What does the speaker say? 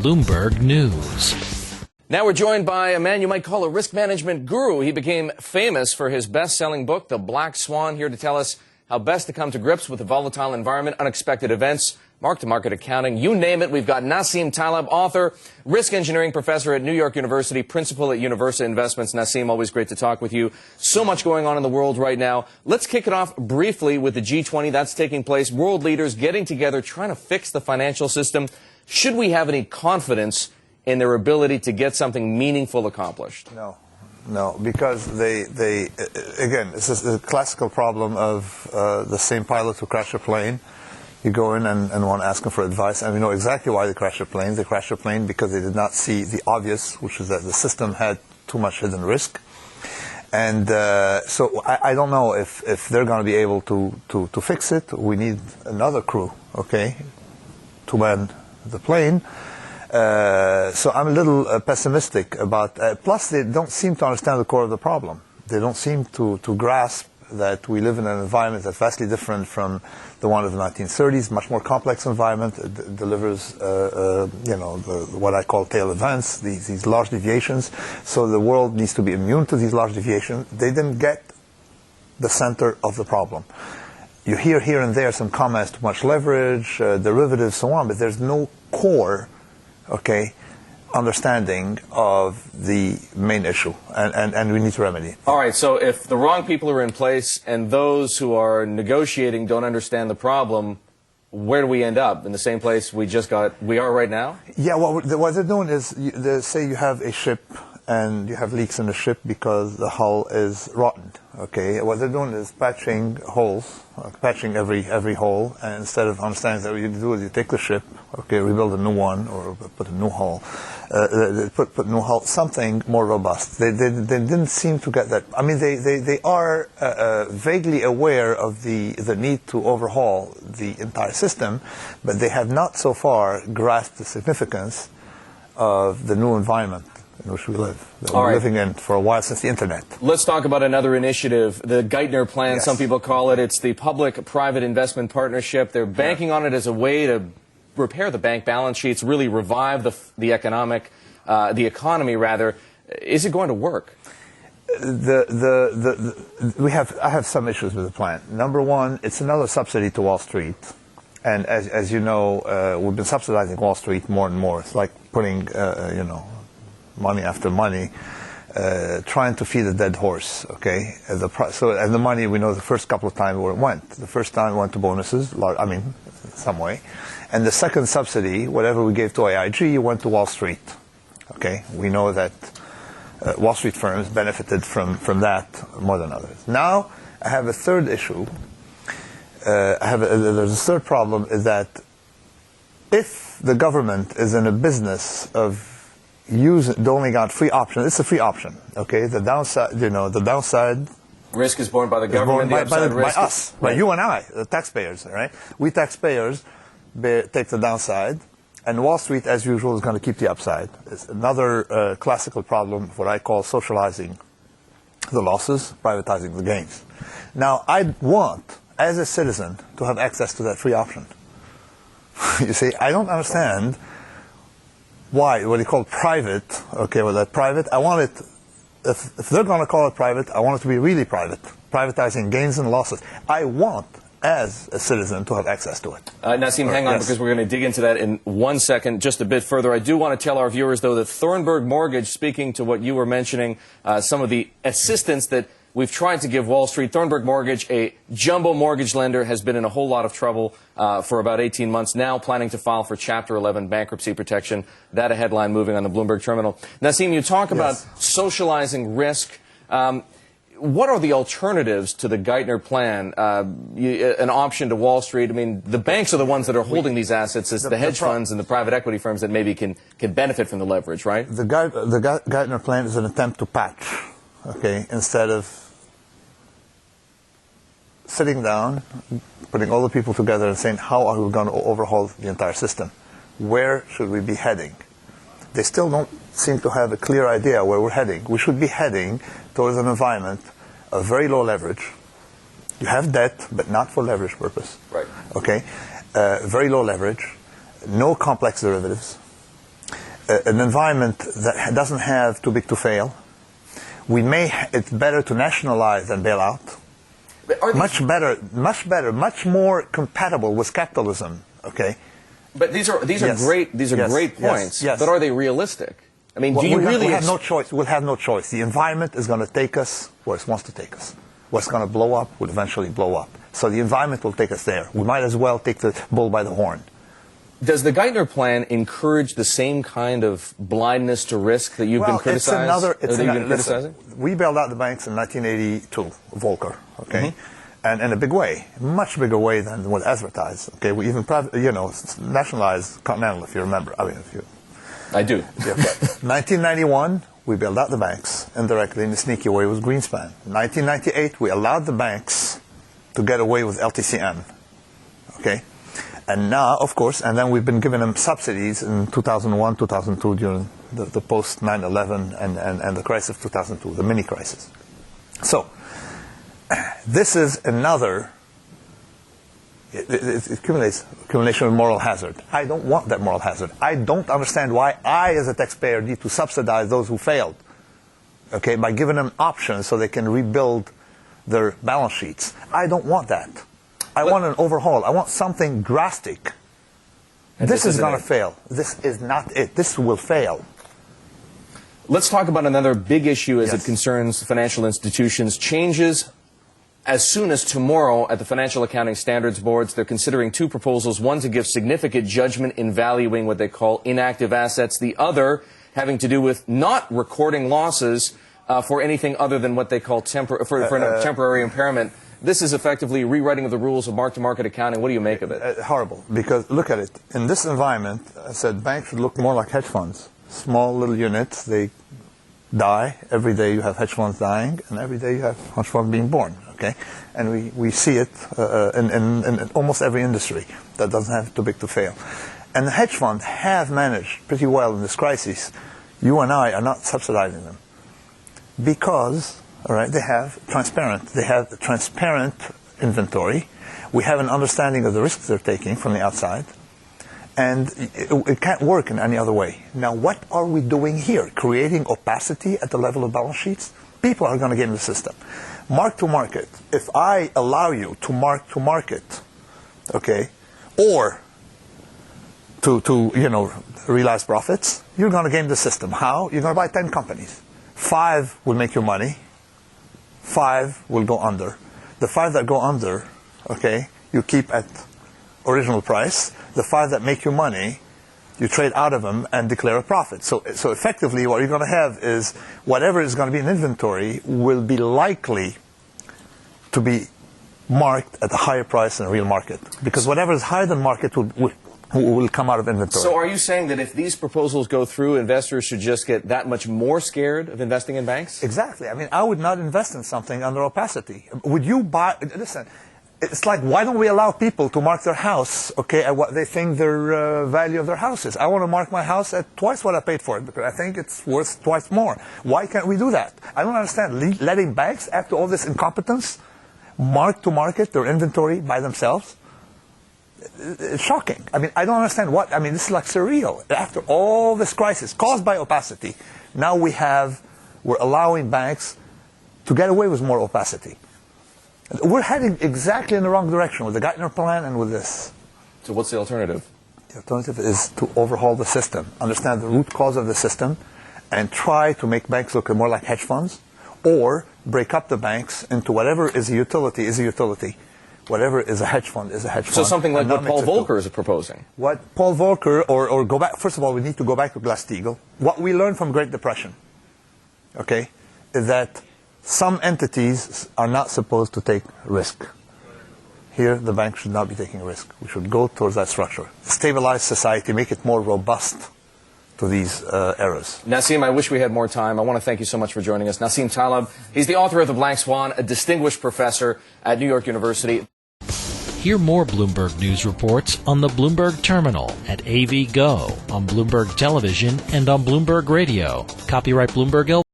Bloomberg News. Now we're joined by a man you might call a risk management guru. He became famous for his best-selling book, The Black Swan, here to tell us how best to come to grips with a volatile environment, unexpected events, mark-to-market accounting, you name it. We've got Nassim Taleb, author, risk engineering professor at New York University, principal at Universal Investments. Nassim, always great to talk with you. So much going on in the world right now. Let's kick it off briefly with the G20. That's taking place. World leaders getting together, trying to fix the financial system. Should we have any confidence in their ability to get something meaningful accomplished? No, because they again, this is the classical problem of the same pilot who crashed a plane. You go in and want to ask them for advice, and we know exactly why they crashed a plane. They crashed a plane because they did not see the obvious, which is that the system had too much hidden risk. And so I don't know if they're going to be able to fix it. We need another crew, okay, to man the plane. So I'm a little pessimistic about. Plus, they don't seem to understand the core of the problem. They don't seem to grasp that we live in an environment that's vastly different from the one of the 1930s. Much more complex environment. It delivers, what I call tail events. These large deviations. So the world needs to be immune to these large deviations. They didn't get the center of the problem. You hear here and there some comments: too much leverage, derivatives, so on. But there's no core, understanding of the main issue, and we need to remedy it. All right, so if the wrong people are in place and those who are negotiating don't understand the problem, where do we end up? In the same place we are right now? Yeah, what they're doing is, say you have a ship and you have leaks in the ship because the hull is rotten. Okay, what they're doing is patching holes, patching every hole, and instead of understanding that what you do is you take the ship, rebuild a new one, or put a new hull, put new hull, something more robust. They didn't seem to get that. I mean, they are vaguely aware of the need to overhaul the entire system, but they have not so far grasped the significance of the new environment in which we live. We've been living in for a while, since the internet. Let's talk about another initiative, the Geithner plan, Yes. Some people call it. It's the public-private investment partnership. They're banking on it as a way to repair the bank balance sheets, really revive the economy. Is it going to work? I have some issues with the plan. Number one, it's another subsidy to Wall Street. And as you know, we've been subsidizing Wall Street more and more. It's like putting, money after money, trying to feed a dead horse, okay? And the money, we know the first couple of times where it went. The first time it went to bonuses, in some way. And the second subsidy, whatever we gave to AIG, went to Wall Street, okay? We know that Wall Street firms benefited from that more than others. Now, I have a third issue. There's a third problem, is that if the government is in a business of they only got free option. It's a free option, okay? The downside risk is borne by the government. By us, by you and I, the taxpayers, right? We taxpayers take the downside, and Wall Street, as usual, is going to keep the upside. It's another classical problem, what I call socializing the losses, privatizing the gains. Now, I want, as a citizen, to have access to that free option. You see, I don't understand why, what they call private, that private, I want it, if they're going to call it private, I want it to be really private, privatizing gains and losses. I want, as a citizen, to have access to it. Nassim, hang on, because we're going to dig into that in 1 second, just a bit further. I do want to tell our viewers, though, that Thornburg Mortgage, speaking to what you were mentioning, some of the assistance that we've tried to give Wall Street. Thornburg Mortgage, a jumbo mortgage lender, has been in a whole lot of trouble for about 18 months now, planning to file for Chapter 11 bankruptcy protection. That a headline moving on the Bloomberg terminal. Nassim, you talk about socializing risk. What are the alternatives to the Geithner plan? An option to Wall Street? I mean, the banks are the ones that are holding these assets. It's the hedge funds and the private equity firms that maybe can benefit from the leverage, right? The Geithner plan is an attempt to patch, instead of sitting down, putting all the people together and saying, how are we going to overhaul the entire system? Where should we be heading? They still don't seem to have a clear idea where we're heading. We should be heading towards an environment of very low leverage. You have debt, but not for leverage purpose. Right. Very low leverage, no complex derivatives, an environment that doesn't have too big to fail. It's better to nationalize than bail out. Much better, much more compatible with capitalism. Okay. But these are great points. Yes. But are they realistic? I mean, do you we have no choice. We'll have no choice. The environment is going to take us where it wants to take us. What's going to blow up will eventually blow up. So the environment will take us there. We might as well take the bull by the horn. Does the Geithner plan encourage the same kind of blindness to risk that you've been criticizing? We bailed out the banks in 1982, Volcker, okay? And in a big way, much bigger way than was advertised. Okay, we even nationalized Continental, if you remember. I mean, I do. Yeah, 1991, we bailed out the banks indirectly in a sneaky way with Greenspan. 1998, we allowed the banks to get away with LTCM. Okay. And now, of course, and then we've been giving them subsidies in 2001, 2002 during the post 9/11 and the crisis of 2002, the mini crisis. So, this is another, it accumulation of moral hazard. I don't want that moral hazard. I don't understand why I, as a taxpayer, need to subsidize those who failed, okay, by giving them options so they can rebuild their balance sheets. I don't want that. I want an overhaul. I want something drastic. This is going to fail. This is not it. This will fail. Let's talk about another big issue as it concerns financial institutions. Changes as soon as tomorrow at the Financial Accounting Standards Boards. They're considering two proposals, one to give significant judgment in valuing what they call inactive assets, the other having to do with not recording losses for anything other than what they call temporary impairment. This is effectively rewriting of the rules of mark-to-market accounting. What do you make of it? Horrible. Because look at it. In this environment, I said banks should look more like hedge funds. Small little units, they die. Every day you have hedge funds dying, and every day you have hedge funds being born. Okay, and we see it in almost every industry that doesn't have too big to fail. And the hedge funds have managed pretty well in this crisis. You and I are not subsidizing them because, all right, they have transparent inventory. We have an understanding of the risks they're taking from the outside, and it can't work in any other way. Now, what are we doing here? Creating opacity at the level of balance sheets? People are going to get in the system. Mark to market. If I allow you to mark to market, okay, or to realize profits, you're going to game the system. How? You're going to buy 10 companies. 5 will make you money. 5 will go under. The 5 that go under, okay, you keep at original price. The 5 that make you money, you trade out of them and declare a profit. So effectively, what you're going to have is whatever is going to be in inventory will be likely to be marked at a higher price than a real market, because whatever is higher than market will come out of inventory. So are you saying that if these proposals go through, investors should just get that much more scared of investing in banks? Exactly. I mean, I would not invest in something under opacity. Would you buy? Listen. It's like, why don't we allow people to mark their house, okay, at what they think their value of their house is? I want to mark my house at twice what I paid for it because I think it's worth twice more. Why can't we do that? I don't understand. Letting banks, after all this incompetence, mark to market their inventory by themselves? It's shocking. I mean, I don't understand this is like surreal. After all this crisis caused by opacity, now we're allowing banks to get away with more opacity. We're heading exactly in the wrong direction with the Geithner plan and with this. So what's the alternative? The alternative is to overhaul the system, understand the root cause of the system, and try to make banks look more like hedge funds, or break up the banks into whatever is a utility is a utility. Whatever is a hedge fund is a hedge fund. So something like what Paul Volcker is proposing. What Paul Volcker, or go back, first of all, we need to go back to Glass-Steagall. What we learned from Great Depression, okay, is that some entities are not supposed to take risk. Here, the bank should not be taking risk. We should go towards that structure. Stabilize society, make it more robust to these errors. Nassim, I wish we had more time. I want to thank you so much for joining us. Nassim Taleb, he's the author of The Black Swan, a distinguished professor at New York University. Hear more Bloomberg News reports on the Bloomberg Terminal at AV Go, on Bloomberg Television, and on Bloomberg Radio. Copyright Bloomberg